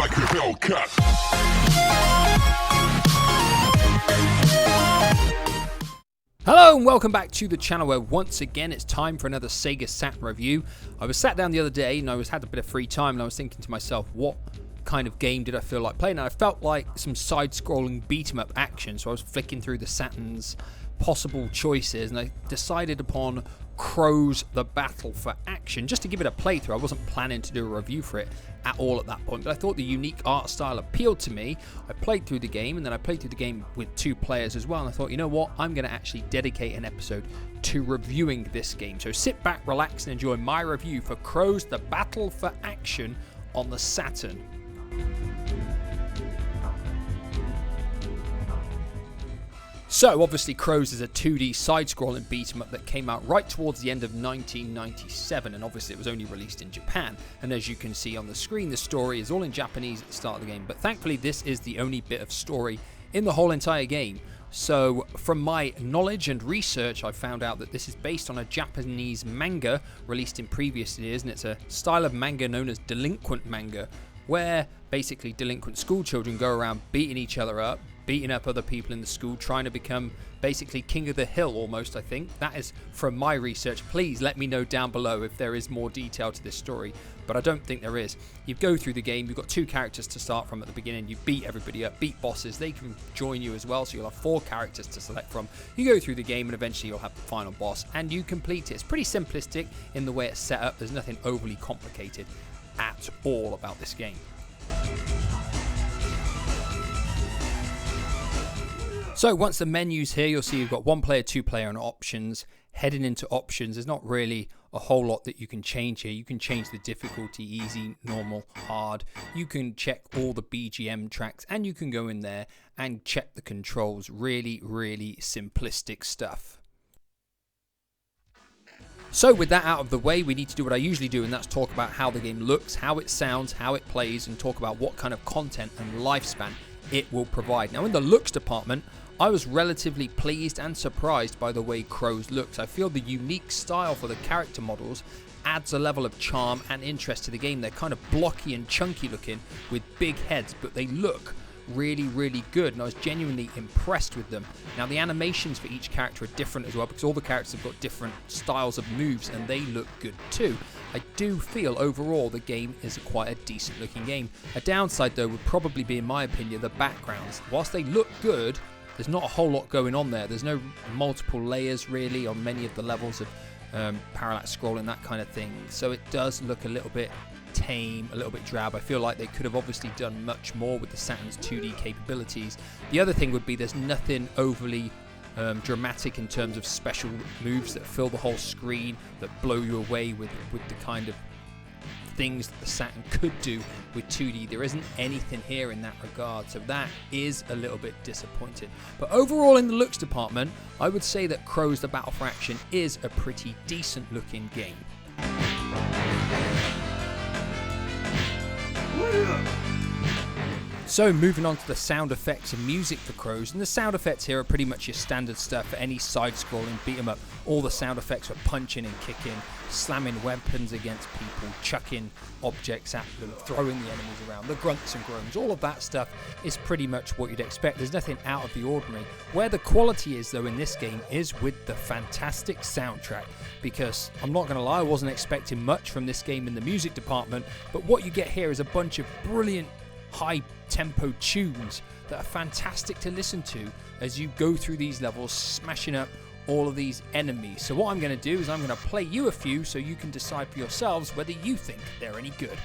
like a Hellcat. Hello and welcome back to the channel where once again it's time for another Sega Saturn review. I was sat down the other day and had a bit of free time and I was thinking to myself, what kind of game did I feel like playing? And I felt like some side-scrolling beat-em-up action, so I was flicking through the Saturn's possible choices and I decided upon Crow's The Battle for Action just to give it a playthrough. I wasn't planning to do a review for it at all at that point, but I thought the unique art style appealed to me. I played through the game and then I played through the game with 2 players as well, and I thought, you know what, I'm going to actually dedicate an episode to reviewing this game. So sit back, relax and enjoy my review for Crow's The Battle for Action on the Saturn. So obviously Crow's is a 2D side-scrolling beat-em-up that came out right towards the end of 1997, and obviously it was only released in Japan, and as you can see on the screen the story is all in Japanese at the start of the game, but thankfully this is the only bit of story in the whole entire game. So from my knowledge and research I found out that this is based on a Japanese manga released in previous years, and it's a style of manga known as delinquent manga, where basically delinquent school children go around beating each other up, beating up other people in the school, trying to become basically king of the hill almost, I think. That is from my research. Please let me know down below if there is more detail to this story, but I don't think there is. You go through the game, you've got 2 characters to start from at the beginning, you beat everybody up, beat bosses, they can join you as well, so you'll have 4 characters to select from. You go through the game and eventually you'll have the final boss and you complete it. It's pretty simplistic in the way it's set up, there's nothing overly complicated at all about this game. So once the menu's here, you'll see you've got 1 player, 2 player and options. Heading into options, there's not really a whole lot that you can change here. You can change the difficulty, easy, normal, hard. You can check all the BGM tracks and you can go in there and check the controls. Really, really simplistic stuff. So with that out of the way, we need to do what I usually do, and that's talk about how the game looks, how it sounds, how it plays, and talk about what kind of content and lifespan it will provide. Now in the looks department, I was relatively pleased and surprised by the way Crow's looks. I feel the unique style for the character models adds a level of charm and interest to the game. They're kind of blocky and chunky looking with big heads, but they look really, really good, and I was genuinely impressed with them. Now the animations for each character are different as well, because all the characters have got different styles of moves and they look good too. I do feel overall the game is quite a decent looking game. A downside though would probably be, in my opinion, the backgrounds. Whilst they look good, there's not a whole lot going on there. There's no multiple layers really on many of the levels of parallax scrolling, that kind of thing, so it does look a little bit tame, a little bit drab. I feel like they could have obviously done much more with the Saturn's 2D capabilities. The other thing would be there's nothing overly dramatic in terms of special moves that fill the whole screen, that blow you away with the kind of things that the Saturn could do with 2D. There isn't anything here in that regard, so that is a little bit disappointing. But overall in the looks department, I would say that Crow's The Battle for Action is a pretty decent looking game. So moving on to the sound effects and music for Crow's, and the sound effects here are pretty much your standard stuff for any side-scrolling beat-em-up. All the sound effects are punching and kicking, slamming weapons against people, chucking objects at them, throwing the enemies around, the grunts and groans, all of that stuff is pretty much what you'd expect. There's nothing out of the ordinary. Where the quality is though in this game is with the fantastic soundtrack, because I'm not going to lie, I wasn't expecting much from this game in the music department, but what you get here is a bunch of brilliant high tempo tunes that are fantastic to listen to as you go through these levels, smashing up all of these enemies. So what I'm going to do is I'm going to play you a few so you can decide for yourselves whether you think they're any good.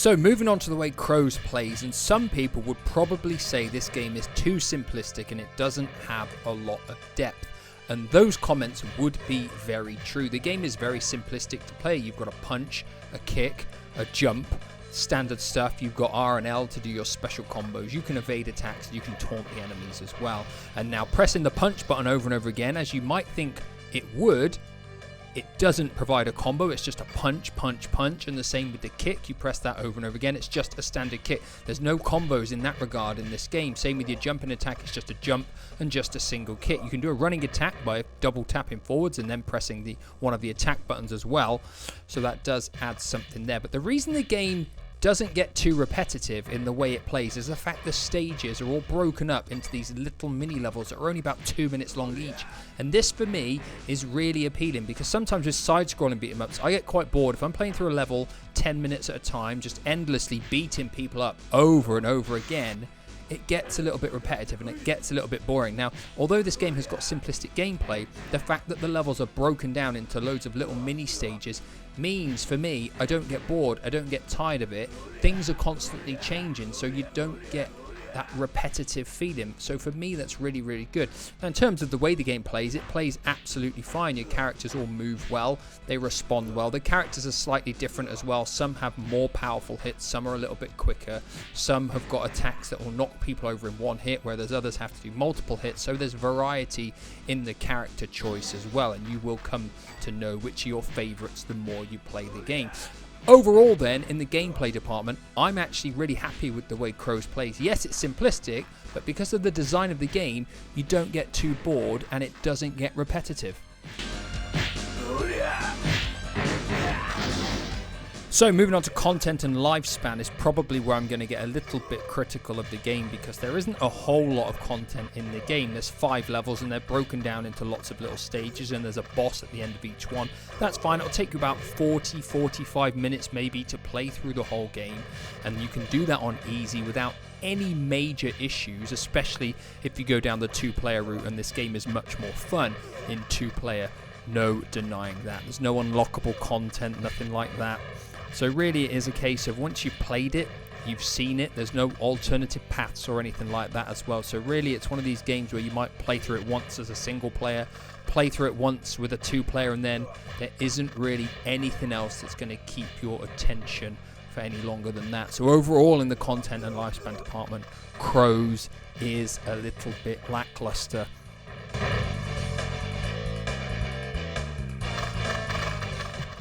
So moving on to the way Crows plays, and some people would probably say this game is too simplistic and it doesn't have a lot of depth. And those comments would be very true. The game is very simplistic to play. You've got a punch, a kick, a jump, standard stuff. You've got R and L to do your special combos. You can evade attacks, you can taunt the enemies as well. And now pressing the punch button over and over again, as you might think it would, it doesn't provide a combo. It's just a punch, punch, punch. And the same with the kick. You press that over and over again. It's just a standard kick. There's no combos in that regard in this game. Same with your jumping attack. It's just a jump and just a single kick. You can do a running attack by double tapping forwards and then pressing one of the attack buttons as well. So that does add something there. But the reason the game doesn't get too repetitive in the way it plays is the fact the stages are all broken up into these little mini levels that are only about 2 minutes long each. And this for me is really appealing, because sometimes with side-scrolling beat 'em ups I get quite bored if I'm playing through a level 10 minutes at a time, just endlessly beating people up over and over again. It gets a little bit repetitive and it gets a little bit boring. Now, although this game has got simplistic gameplay, the fact that the levels are broken down into loads of little mini stages means, for me, I don't get bored, I don't get tired of it. Things are constantly changing, so you don't get that repetitive feeling. So for me, that's really, really good. Now, in terms of the way the game plays, it plays absolutely fine. Your characters all move well, they respond well. The characters are slightly different as well. Some have more powerful hits, some are a little bit quicker, some have got attacks that will knock people over in one hit, whereas others have to do multiple hits. So there's variety in the character choice as well, and you will come to know which are your favorites the more you play the game. Overall then, in the gameplay department, I'm actually really happy with the way Crows plays. Yes, it's simplistic, but because of the design of the game, you don't get too bored and it doesn't get repetitive. So moving on to content and lifespan is probably where I'm going to get a little bit critical of the game, because there isn't a whole lot of content in the game. There's 5 levels and they're broken down into lots of little stages, and there's a boss at the end of each one. That's fine. It'll take you about 40-45 minutes maybe to play through the whole game, and you can do that on easy without any major issues, especially if you go down the 2-player route, and this game is much more fun in 2-player. No denying that. There's no unlockable content, nothing like that. So really it is a case of once you've played it, you've seen it, there's no alternative paths or anything like that as well. So really it's one of these games where you might play through it once as a single player, play through it once with a 2-player, and then there isn't really anything else that's going to keep your attention for any longer than that. So overall in the content and lifespan department, Crows is a little bit lackluster.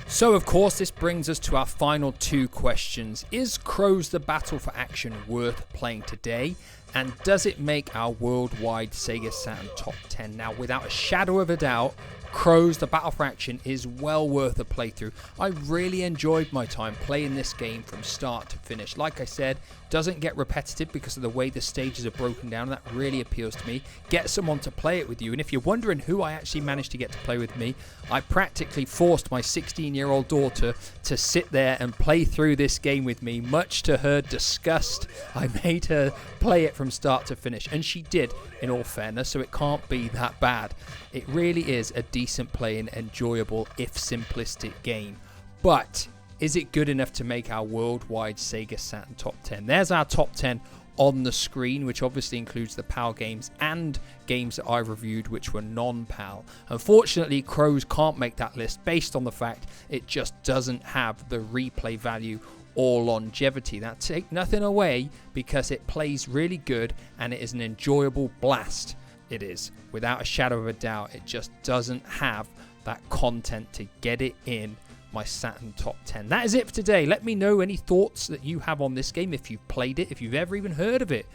So of course this brings us to our final 2 questions. Is Crows the Battle for Action worth playing today? And does it make our worldwide Sega Saturn top 10? Now, without a shadow of a doubt, Crows the Battle for Action is well worth a playthrough. I really enjoyed my time playing this game from start to finish. Like I said, doesn't get repetitive because of the way the stages are broken down. That really appeals to me. Get someone to play it with you. And if you're wondering who I actually managed to get to play with me, I practically forced my 16-year-old daughter to sit there and play through this game with me, much to her disgust. I made her play it from start to finish, and she did, in all fairness, so it can't be that bad. It really is a decent playing, enjoyable, if simplistic game. But is it good enough to make our worldwide Sega Saturn top 10? There's our top 10 on the screen, which obviously includes the PAL games and games that I've reviewed which were non-PAL. Unfortunately, Crows can't make that list based on the fact it just doesn't have the replay value or longevity. That take nothing away, because it plays really good and it is an enjoyable blast. It is, without a shadow of a doubt. It just doesn't have that content to get it in my Saturn top 10. That is it for today. Let me know any thoughts that you have on this game, if you've played it, if you've ever even heard of it,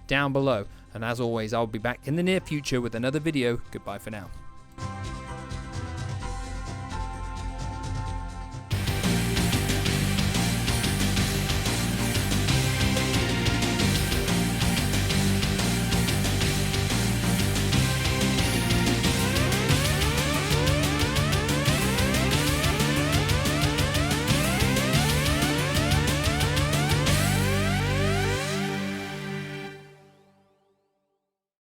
down below. And as always, I'll be back in the near future with another video. Goodbye for now.